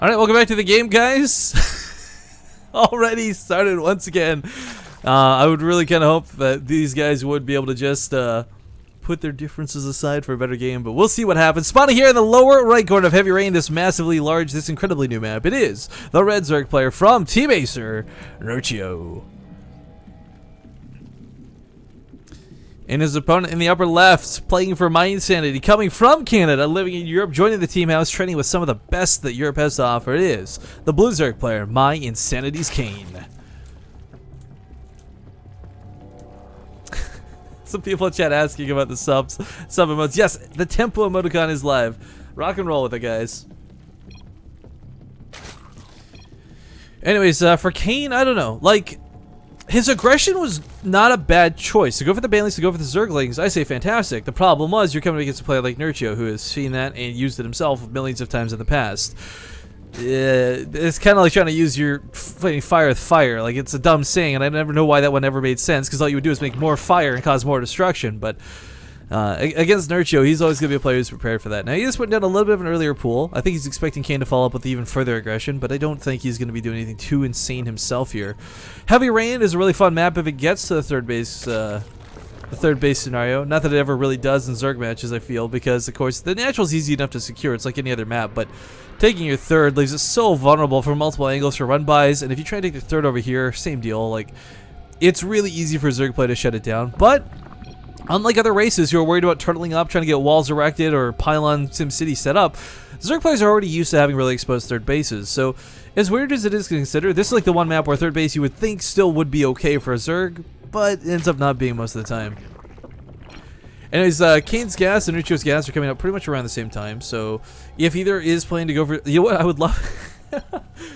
Alright, welcome back to the game, guys. Already started once again. I would really kind of hope that these guys would be able to just put their differences aside for a better game, but we'll see what happens. Spawning here in the lower right corner of Heavy Rain, this massively large, this incredibly new map. It is the Red Zerg player from Team Acer, Nerchio. And his opponent in the upper left, playing for mYinsanity, coming from Canada, living in Europe, joining the team house, training with some of the best that Europe has to offer. It is the Blue Zerg player, mYinsanity's Kane. Some people in chat asking about the sub emotes. Yes, the tempo emoticon is live. Rock and roll with it, guys. Anyways, for Kane, I don't know. Like, his aggression was not a bad choice. To go for the Banelings, to go for the Zerglings, I say fantastic. The problem was you're coming against a player like Nerchio, who has seen that and used it himself millions of times in the past. It's kind of like trying to use your fire with fire. Like, it's a dumb saying, and I never know why that one never made sense, because all you would do is make more fire and cause more destruction. But against Nerchio, he's always going to be a player who's prepared for that. Now, he just went down a little bit of an earlier pool. I think he's expecting Kane to follow up with even further aggression, but I don't think he's going to be doing anything too insane himself here. Heavy Rain is a really fun map if it gets to the third base scenario. Not that it ever really does in Zerg matches, I feel, because, of course, the natural's easy enough to secure. It's like any other map, but taking your third leaves it so vulnerable from multiple angles for run-bys, and if you try to take the third over here, same deal. Like, it's really easy for Zerg play to shut it down, but unlike other races who are worried about turtling up, trying to get walls erected, or pylon SimCity set up, Zerg players are already used to having really exposed third bases. So, as weird as it is to consider, this is like the one map where third base you would think still would be okay for a Zerg, but it ends up not being most of the time. Anyways, Kane's gas and Nerchio's gas are coming out pretty much around the same time, so if either is planning to go for... You know what I would love...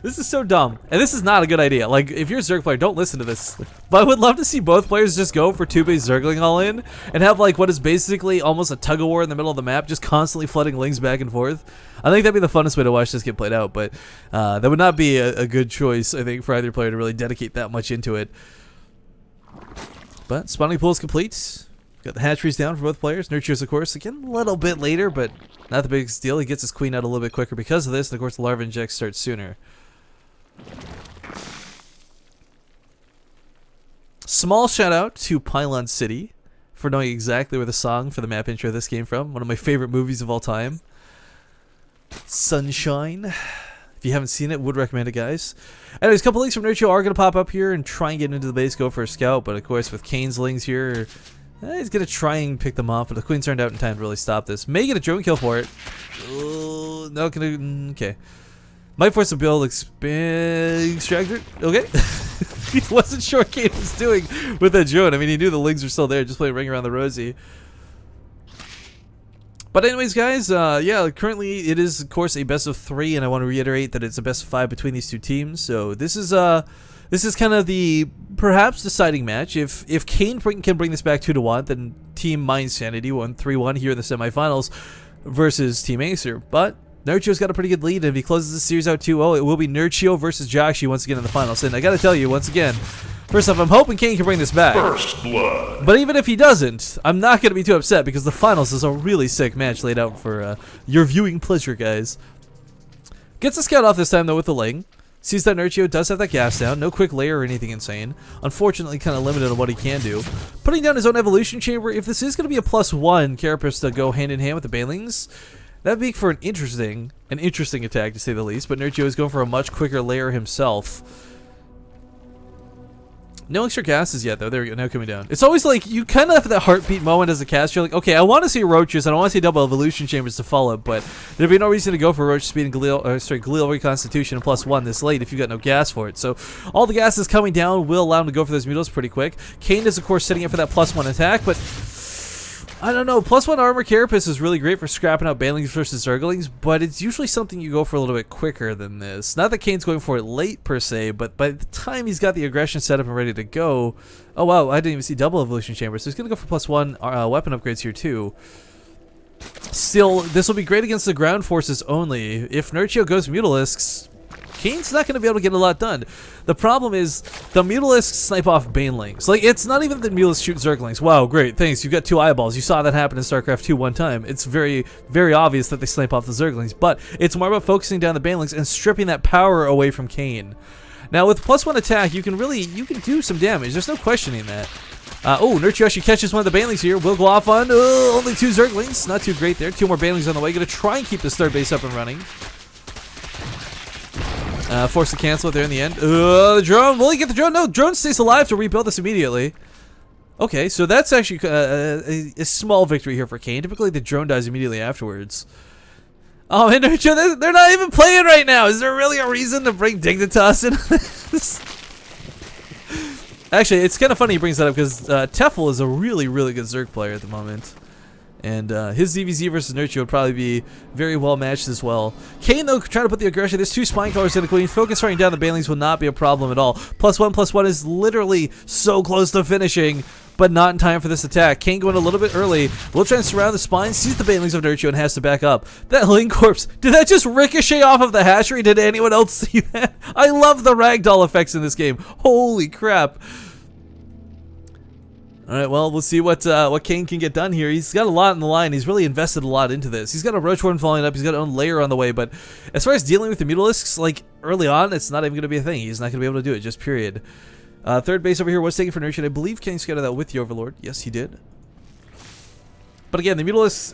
This is so dumb, and this is not a good idea. Like, if you're a Zerg player, don't listen to this. But I would love to see both players just go for two-base Zergling all in, and have like what is basically almost a tug-of-war in the middle of the map, just constantly flooding lings back and forth. I think that'd be the funnest way to watch this get played out, but that would not be a good choice, I think, for either player to really dedicate that much into it. But spawning pool is complete. Got the hatcheries down for both players. Nerchio's, of course, again, a little bit later, but not the biggest deal. He gets his queen out a little bit quicker because of this, and of course the larva inject starts sooner. Small shout out to Pylon City for knowing exactly where the song for the map intro of this came from. One of my favorite movies of all time. Sunshine. If you haven't seen it, would recommend it, guys. Anyways, a couple links from Nerchio are going to pop up here and try and get into the base, go for a scout, but of course with Kane's lings here, he's going to try and pick them off, but the queen turned out in time to really stop this. May get a drone kill for it. No, okay. Might force a build extractor. Okay. He wasn't sure what Kane was doing with that drone. I mean, he knew the lings were still there, just playing Ring Around the Rosie. But anyways, guys, yeah, currently it is, of course, a best of 3, and I want to reiterate that it's a best of 5 between these two teams. So this is kind of the perhaps deciding match. If Kane can bring this back 2-1, then Team mYinsanity won 3-1 here in the semifinals versus Team Acer. But Nerchio's got a pretty good lead, and if he closes this series out 2-0, it will be Nerchio versus Joshi once again in the finals. And I gotta tell you, once again, first off, I'm hoping Kane can bring this back. First blood. But even if he doesn't, I'm not gonna be too upset, because the finals is a really sick match laid out for your viewing pleasure, guys. Gets the scout off this time, though, with the ling. Sees that Nerchio does have that gas down. No quick layer or anything insane. Unfortunately, kind of limited on what he can do. Putting down his own evolution chamber. If this is going to be a +1 carapace to go hand in hand with the Banelings, that'd make for an interesting attack, to say the least. But Nerchio is going for a much quicker layer himself. No extra gases yet, though. There we go. Now coming down. It's always like you kind of have that heartbeat moment as a caster. You're like, okay, I want to see Roaches, and I want to see double evolution chambers to follow, but there'd be no reason to go for Roach speed and glial reconstitution and +1 this late if you got no gas for it. So all the gases coming down will allow him to go for those mutals pretty quick. Kane is, of course, setting up for that +1 attack, but I don't know. +1 armor carapace is really great for scrapping out Banelings versus Zerglings, but it's usually something you go for a little bit quicker than this. Not that Kane's going for it late, per se, but by the time he's got the aggression set up and ready to go... Oh, wow, I didn't even see double evolution chamber, so he's going to go for +1 weapon upgrades here, too. Still, this will be great against the ground forces only. If Nerchio goes Mutalisks, Kane's not going to be able to get a lot done. The problem is the Mutalisks snipe off Banelings. Like, it's not even that Mutalisks shoot Zerglings. Wow, great, thanks. You've got 2 eyeballs. You saw that happen in StarCraft 2 one time. It's very, very obvious that they snipe off the Zerglings, but it's more about focusing down the Banelings and stripping that power away from Kane. Now, with +1 attack, you can do some damage. There's no questioning that. Oh, Nerchio actually catches one of the Banelings here. Will go off on only 2 Zerglings. Not too great there. 2 more Banelings on the way. Going to try and keep this third base up and running. Force to cancel it there in the end. The drone. Will he get the drone? No, drone stays alive to rebuild this immediately. Okay, so that's actually a small victory here for Kane. Typically, the drone dies immediately afterwards. Oh, and Nerchio, they're not even playing right now. Is there really a reason to bring Dignitas in this? Actually, it's kind of funny he brings that up because Tefl is a really, really good Zerg player at the moment. And his ZVZ versus Nerchio would probably be very well matched as well. Kane, though, trying to put the aggression. There's 2 Spinecrawlers in the Queen. Focus firing down the Banelings will not be a problem at all. +1/+1 is literally so close to finishing, but not in time for this attack. Kane going a little bit early. Will try and surround the spine, sees the Banelings of Nerchio, and has to back up. That Ling Corpse, did that just ricochet off of the hatchery? Did anyone else see that? I love the ragdoll effects in this game. Holy crap. Alright, well, we'll see what Kane can get done here. He's got a lot on the line. He's really invested a lot into this. He's got a Roach Warden following up. He's got his own layer on the way. But as far as dealing with the Mutalisks, like, early on, it's not even going to be a thing. He's not going to be able to do it, just period. Third base over here was taken for Nerchio. I believe Kane scouted that with the Overlord. Yes, he did. But again, the Mutalisks,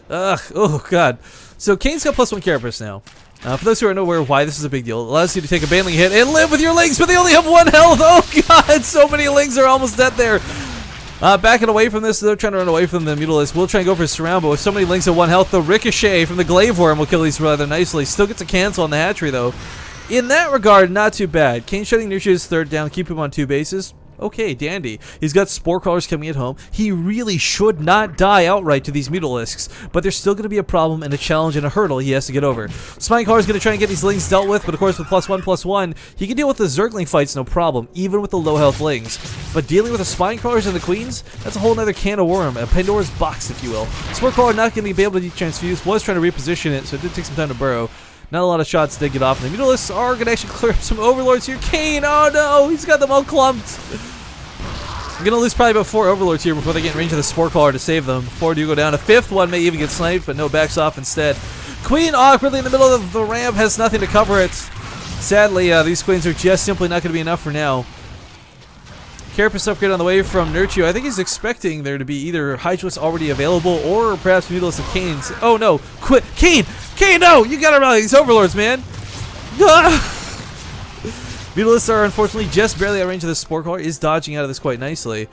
oh, God. So Kane's got +1 Carapace now. For those who are unaware why this is a big deal, it allows you to take a Baneling hit and live with your Lings, but they only have 1 health. Oh god, so many Lings are almost dead there. Backing away from this, they're trying to run away from the Mutalisk. We'll try and go for a surround, but with so many Lings at 1 health, the Ricochet from the Glaive Worm will kill these rather nicely. Still gets a cancel on the hatchery though. In that regard, not too bad. Kane shutting Nerchio's third down, keep him on 2 bases. Okay, dandy. He's got Spore Crawlers coming at home. He really should not die outright to these Mutalisks, but there's still going to be a problem and a challenge and a hurdle he has to get over. Spinecrawler is going to try and get these Lings dealt with, but of course with +1/+1, he can deal with the Zergling fights no problem, even with the low health Lings. But dealing with the Spinecrawlers and the Queens, that's a whole nother can of worm, a Pandora's box, if you will. Spore Crawler not going to be able to transfuse, was trying to reposition it, so it did take some time to burrow. Not a lot of shots did get off, and the Mutalisks are going to actually clear up some Overlords here. Kane, oh no, he's got them all clumped. I'm going to lose probably about 4 Overlords here before they get in range of the Spore Crawler to save them. 4 do go down. A 5th one may even get sniped, but no, backs off instead. Queen awkwardly in the middle of the ramp has nothing to cover it. Sadly, these Queens are just simply not going to be enough for now. Carapace upgrade on the way from Nerchio. I think he's expecting there to be either Hydra's already available or perhaps Mutalisks of Kane's. Oh no, quit. Kane! Kane, no! You gotta rally these Overlords, man! Ah! Mutalisks are unfortunately just barely out of range of this Spore Crawler. Is dodging out of this quite nicely.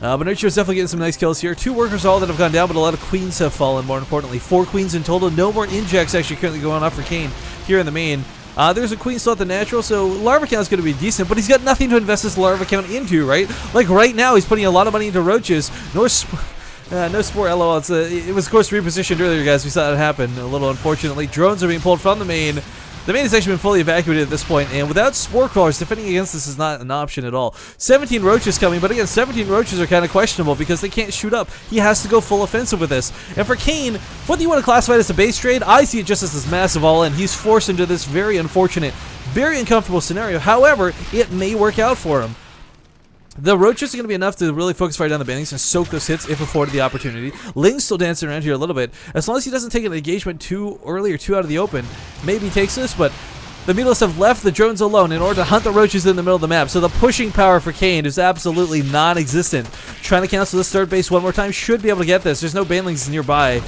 But Nerchio is definitely getting some nice kills here. 2 workers all that have gone down, but a lot of Queens have fallen, more importantly. 4 Queens in total. No more injects actually currently going off for Kane here in the main. There's a Queen still at the natural, so Larva count is going to be decent, but he's got nothing to invest his Larva count into, right? Like right now, he's putting a lot of money into Roaches. No Spore, lol. It was, of course, repositioned earlier, guys. We saw that happen a little unfortunately. Drones are being pulled from the main. The main has actually been fully evacuated at this point, and without Spore Crawlers, defending against this is not an option at all. 17 Roaches coming, but again, 17 Roaches are kind of questionable because they can't shoot up. He has to go full offensive with this. And for Kane, whether you want to classify it as a base trade, I see it just as this massive all-in. He's forced into this very unfortunate, very uncomfortable scenario. However, it may work out for him. The Roaches are going to be enough to really focus fire down the Banelings and soak those hits if afforded the opportunity. Ling's still dancing around here a little bit. As long as he doesn't take an engagement too early or too out of the open, maybe he takes this, but the Mutalisks have left the drones alone in order to hunt the Roaches in the middle of the map. So the pushing power for Kane is absolutely non-existent. Trying to cancel this third base one more time, should be able to get this. There's no Banelings nearby.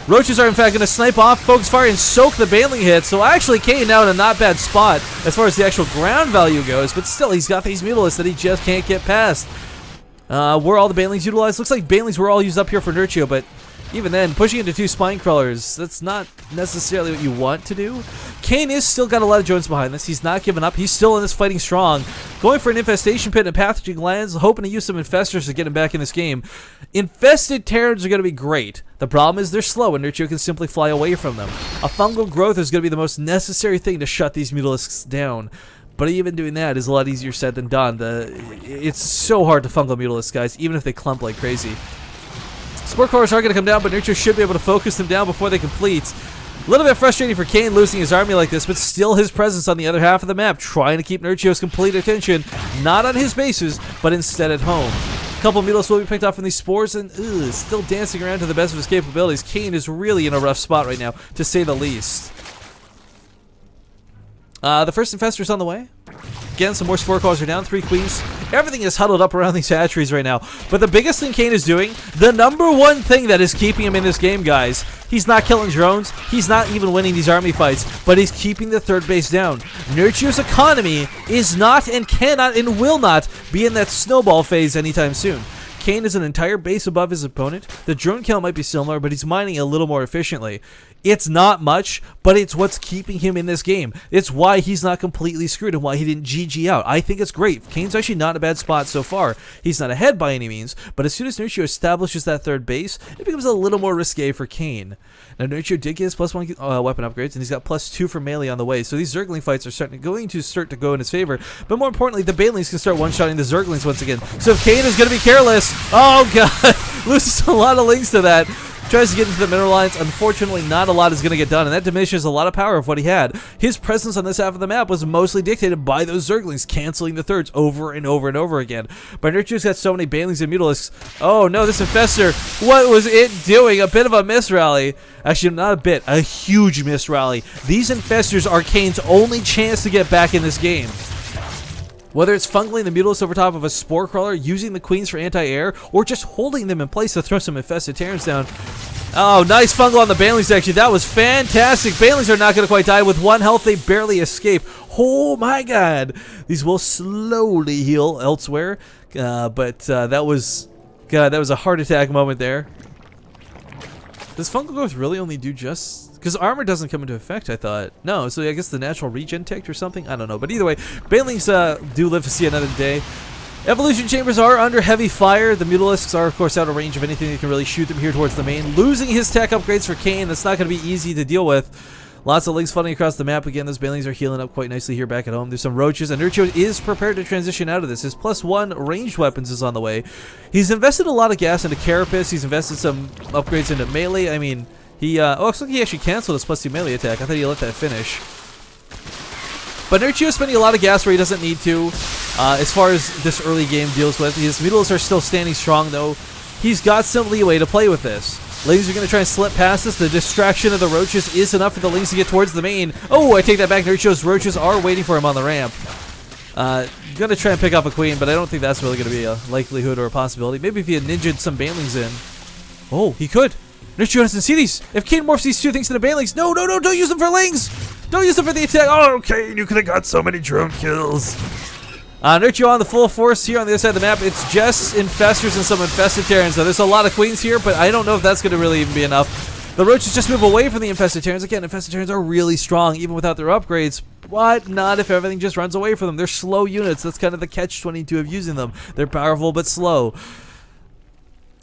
Roaches are in fact going to snipe off, focus fire, and soak the Baneling hit. So actually Kane now in a not bad spot as far as the actual ground value goes. But still, he's got these Mutalisks that he just can't get past. Were all the Banelings utilized? Looks like Banelings were all used up here for Nerchio, but even then, pushing into 2 Spinecrawlers, that's not necessarily what you want to do. Kane is still got a lot of drones behind this. He's not giving up. He's still in this fighting strong. Going for an Infestation Pit and Pathogen Glands, hoping to use some Infestors to get him back in this game. Infested Terrans are going to be great. The problem is they're slow, and Nerchio can simply fly away from them. A Fungal Growth is going to be the most necessary thing to shut these Mutalisks down. But even doing that is a lot easier said than done. It's so hard to fungal Mutalisks, guys, even if they clump like crazy. Spore Crawlers are going to come down, but Nerchio should be able to focus them down before they complete. A little bit frustrating for Kane losing his army like this, but still his presence on the other half of the map, trying to keep Nerchio's complete attention, not on his bases, but instead at home. A couple of Mulos will be picked off from these spores, and still dancing around to the best of his capabilities. Kane is really in a rough spot right now, to say the least. The first Infestor's on the way. Again, some more Spore Crawlers are down, 3 Queens. Everything is huddled up around these hatcheries right now. But the biggest thing Kane is doing, the #1 thing that is keeping him in this game, guys, he's not killing drones, he's not even winning these army fights, but he's keeping the third base down. Nerchio's economy is not and cannot and will not be in that snowball phase anytime soon. Kane is an entire base above his opponent. The drone count might be similar, but he's mining a little more efficiently. It's not much, but it's what's keeping him in this game. It's why he's not completely screwed and why he didn't GG out. I think it's great. Kane's actually not in a bad spot so far. He's not ahead by any means, but as soon as Nerchio establishes that third base, it becomes a little more risque for Kane. Now, Nerchio did get his +1 weapon upgrades, and he's got +2 for melee on the way, so these Zergling fights are going to start to go in his favor, but more importantly, the Banelings can start one-shotting the Zerglings once again. So if Kane is going to be careless, oh god, loses a lot of links to that. Tries to get into the mineral lines. Unfortunately, not a lot is going to get done, and that diminishes a lot of power of what he had. His presence on this half of the map was mostly dictated by those Zerglings, canceling the thirds over and over and over again. But Nerchio's got so many Banelings and Mutalisks. Oh no, this Infestor, what was it doing? A bit of a miss rally. Actually, not a bit, a huge miss rally. These Infestors are Kane's only chance to get back in this game. Whether it's fungling the Mutalisks over top of a Spore Crawler, using the Queens for anti-air, or just holding them in place to throw some infested Terrans down. Oh, nice fungal on the Banelings, actually. That was fantastic. Banelings are not going to quite die. With 1 health, they barely escape. Oh my god. These will slowly heal elsewhere. But that was a heart attack moment there. Does fungal growth really only do just... Because armor doesn't come into effect, I thought. No, so I guess the natural regen ticked or something? I don't know. But either way, Banelings do live to see another day. Evolution Chambers are under heavy fire. The Mutalisks are, of course, out of range of anything that can really shoot them here towards the main. Losing his tech upgrades for Kane, that's not going to be easy to deal with. Lots of links flooding across the map. Again, those Banelings are healing up quite nicely here back at home. There's some roaches, and Nerchio is prepared to transition out of this. His +1 ranged weapons is on the way. He's invested a lot of gas into Carapace. He's invested some upgrades into melee. I mean... oh, looks like he actually canceled his +2 melee attack. I thought he let that finish. But Nerchio's spending a lot of gas where he doesn't need to. As far as this early game deals with, his Mutalisks are still standing strong, though. He's got some leeway to play with this. Lings are going to try and slip past this. The distraction of the roaches is enough for the Lings to get towards the main. Oh, I take that back. Nerchio's roaches are waiting for him on the ramp. Going to try and pick off a queen, but I don't think that's really going to be a likelihood or a possibility. Maybe if he had ninja'd some Banelings in. Oh, he could. Nerchio doesn't see these. If Kane morphs these two things into Banelings, no, don't use them for Lings. Don't use them for the attack. Oh, Kane, you could have got so many drone kills. Nerchio on the full force here on the other side of the map. It's just Infestors and some Infested Terrans. Now, there's a lot of Queens here, but I don't know if that's going to really even be enough. The roaches just move away from the Infested Terrans. Again, Infested Terrans are really strong, even without their upgrades, but not if everything just runs away from them. They're slow units. That's kind of the catch-22 of using them. They're powerful, but slow.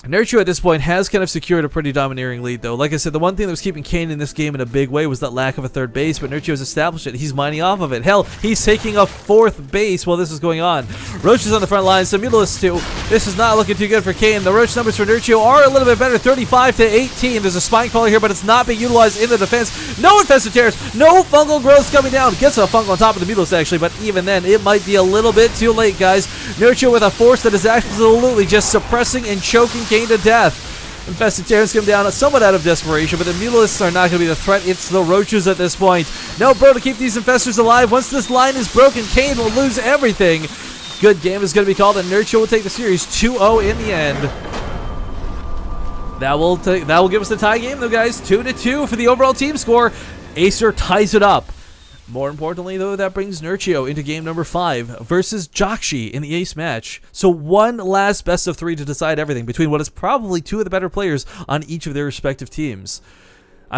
Nerchio at this point has kind of secured a pretty domineering lead, though. Like I said, the one thing that was keeping Kane in this game in a big way was that lack of a third base, but Nerchio has established it. He's mining off of it. Hell, he's taking a 4th base while this is going on. Roaches on the front line, some Mutalisks too. This is not looking too good for Kane. The Roach numbers for Nerchio are a little bit better, 35 to 18. There's a Spine Crawler here, but it's not being utilized in the defense. No Infested Terrors, no fungal growth coming down. Gets a fungal on top of the Mutalisks, actually, but even then, it might be a little bit too late, guys. Nerchio with a force that is absolutely just suppressing and choking Kane to death. Infested Terrans come down somewhat out of desperation, but the Mutalisks are not going to be the threat. It's the roaches at this point. No bro to keep these Infestors alive. Once this line is broken, Kane will lose everything. Good game is going to be called, and Nerchio will take the series 2-0 in the end. That will give us the tie game, though, guys. 2-2 for the overall team score. Acer ties it up. More importantly, though, that brings Nerchio into game number 5 versus Jakshi in the ace match. So one last best of 3 to decide everything between what is probably 2 of the better players on each of their respective teams.